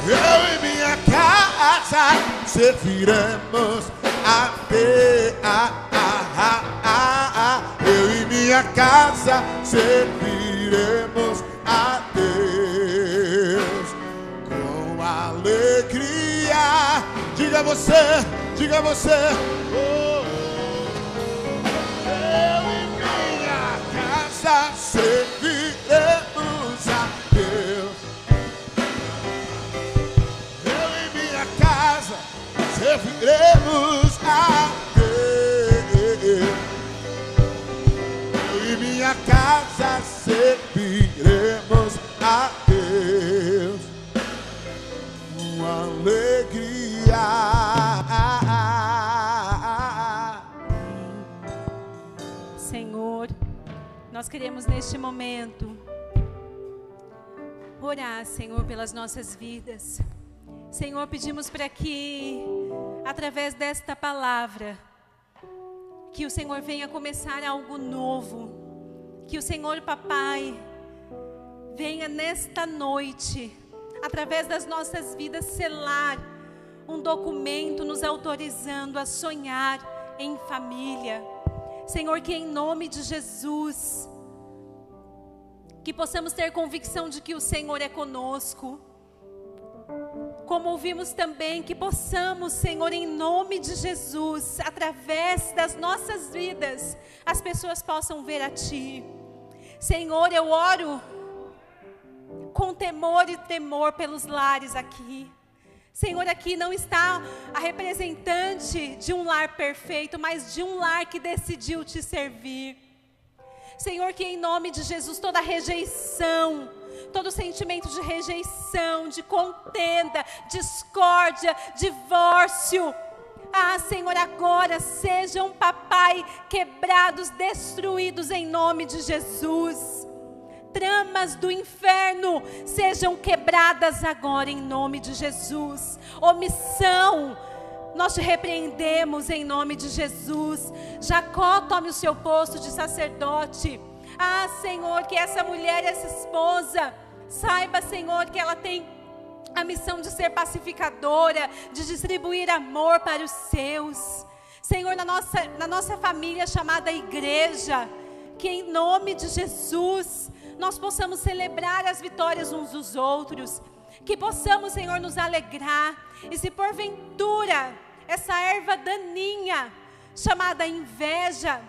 Eu e minha casa serviremos a Deus. Eu e minha casa serviremos a Deus com alegria. Diga você, diga você. Oh, eu e minha casa serviremos a Deus. Eu e minha casa serviremos a Deus. Eu e minha casa serviremos a Deus com alegria. Senhor, nós queremos neste momento orar, Senhor, pelas nossas vidas. Senhor, pedimos para que, através desta palavra, que o Senhor venha começar algo novo. Que o Senhor, Papai, venha nesta noite, através das nossas vidas, selar um documento nos autorizando a sonhar em família. Senhor, que em nome de Jesus, que possamos ter convicção de que o Senhor é conosco. Como ouvimos também, que possamos, Senhor, em nome de Jesus, através das nossas vidas, as pessoas possam ver a Ti. Senhor, eu oro com temor e tremor pelos lares aqui. Senhor, aqui não está a representante de um lar perfeito, mas de um lar que decidiu Te servir. Senhor, que em nome de Jesus toda rejeição, todo sentimento de rejeição, de contenda, discórdia, divórcio, Senhor, agora sejam, Papai, quebrados, destruídos em nome de Jesus. Tramas do inferno sejam quebradas agora em nome de Jesus. Omissão, nós te repreendemos em nome de Jesus. Jacó, tome o seu posto de sacerdote. Senhor, que essa mulher, essa esposa, saiba, Senhor, que ela tem a missão de ser pacificadora, de distribuir amor para os seus. Senhor, na nossa família chamada igreja, que em nome de Jesus nós possamos celebrar as vitórias uns dos outros, que possamos, Senhor, nos alegrar. E se porventura essa erva daninha chamada inveja,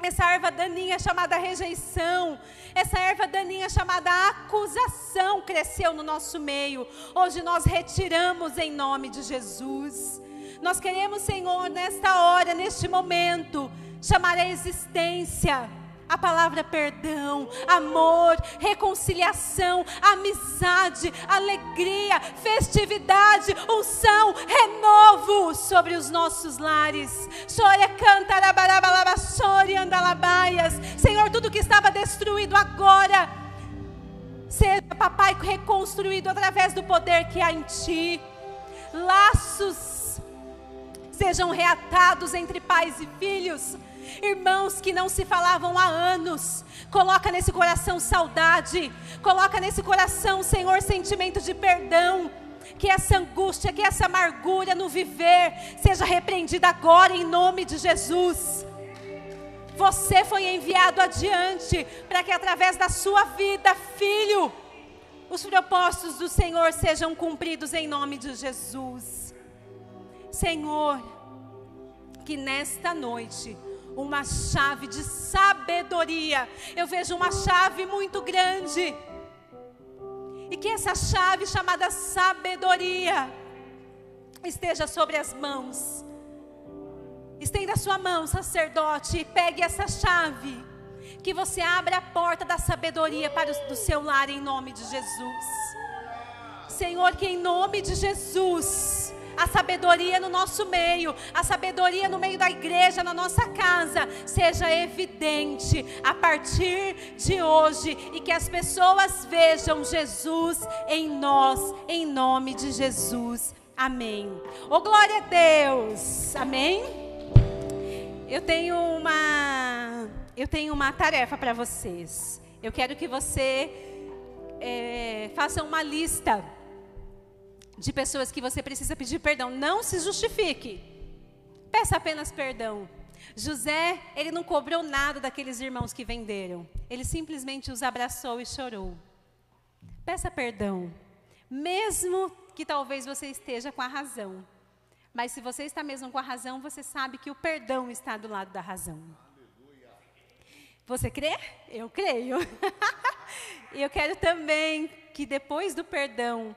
essa erva daninha chamada rejeição, essa erva daninha chamada acusação cresceu no nosso meio, hoje nós retiramos em nome de Jesus. Nós queremos, Senhor, nesta hora, neste momento, chamar a existência A palavra perdão, amor, reconciliação, amizade, alegria, festividade, unção, renovo sobre os nossos lares. Senhor, tudo que estava destruído agora, seja, papai, reconstruído através do poder que há em Ti. Laços sejam reatados entre pais e filhos. Irmãos que não se falavam há anos, coloca nesse coração saudade, coloca nesse coração, Senhor, sentimento de perdão. Que essa angústia, que essa amargura no viver seja repreendida agora em nome de Jesus. Você foi enviado adiante para que através da sua vida, filho, os propósitos do Senhor sejam cumpridos em nome de Jesus. Senhor, que nesta noite uma chave de sabedoria, eu vejo uma chave muito grande, e que essa chave chamada sabedoria esteja sobre as mãos. Estenda a sua mão, sacerdote, e pegue essa chave, que você abra a porta da sabedoria para do seu lar em nome de Jesus. Senhor, que em nome de Jesus, a sabedoria no nosso meio, a sabedoria no meio da igreja, na nossa casa, seja evidente a partir de hoje, e que as pessoas vejam Jesus em nós, em nome de Jesus. Amém. Oh, glória a Deus. Amém. Eu tenho uma tarefa para vocês. Eu quero que você faça uma lista de pessoas que você precisa pedir perdão. Não se justifique. Peça apenas perdão. José, ele não cobrou nada daqueles irmãos que venderam. Ele simplesmente os abraçou e chorou. Peça perdão. Mesmo que talvez você esteja com a razão. Mas se você está mesmo com a razão, você sabe que o perdão está do lado da razão. Você crê? Eu creio. E eu quero também que depois do perdão,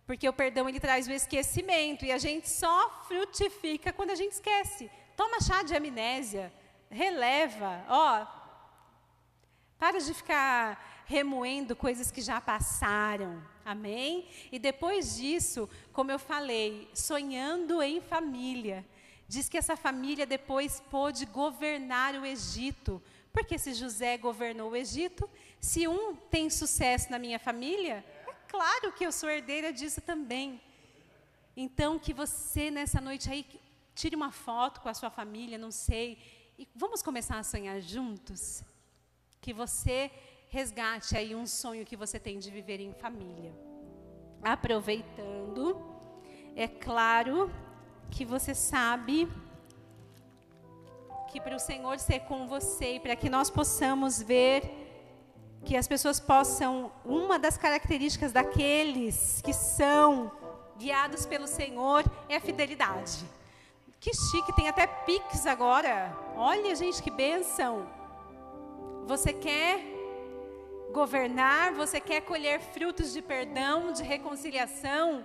porque o perdão ele traz o esquecimento, e a gente só frutifica quando a gente esquece. Toma chá de amnésia, releva, para de ficar remoendo coisas que já passaram, amém? E depois disso, como eu falei, sonhando em família, diz que essa família depois pôde governar o Egito. Porque se José governou o Egito, se um tem sucesso na minha família, claro que eu sou herdeira disso também. Então, que você nessa noite aí, tire uma foto com a sua família, não sei, e vamos começar a sonhar juntos? Que você resgate aí um sonho que você tem de viver em família. Aproveitando, é claro que você sabe que para o Senhor ser com você e para que nós possamos ver, que as pessoas possam, uma das características daqueles que são guiados pelo Senhor é a fidelidade. Que chique, tem até Pix agora. Olha, gente, que bênção. Você quer governar, você quer colher frutos de perdão, de reconciliação?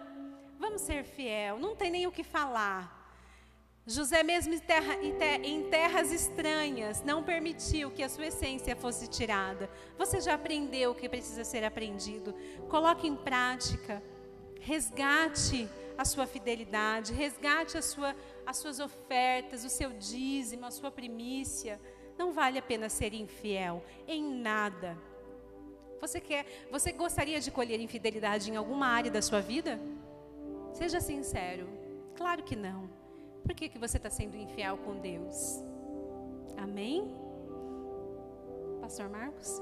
Vamos ser fiel, não tem nem o que falar. José mesmo em terras estranhas não permitiu que a sua essência fosse tirada. Você já aprendeu o que precisa ser aprendido. Coloque em prática. Resgate a sua fidelidade. Resgate as suas ofertas, o seu dízimo, a sua primícia. Não vale a pena ser infiel em nada. Você gostaria de colher infidelidade em alguma área da sua vida? Seja sincero. Claro que não. Por que você está sendo infiel com Deus? Amém? Pastor Marcos?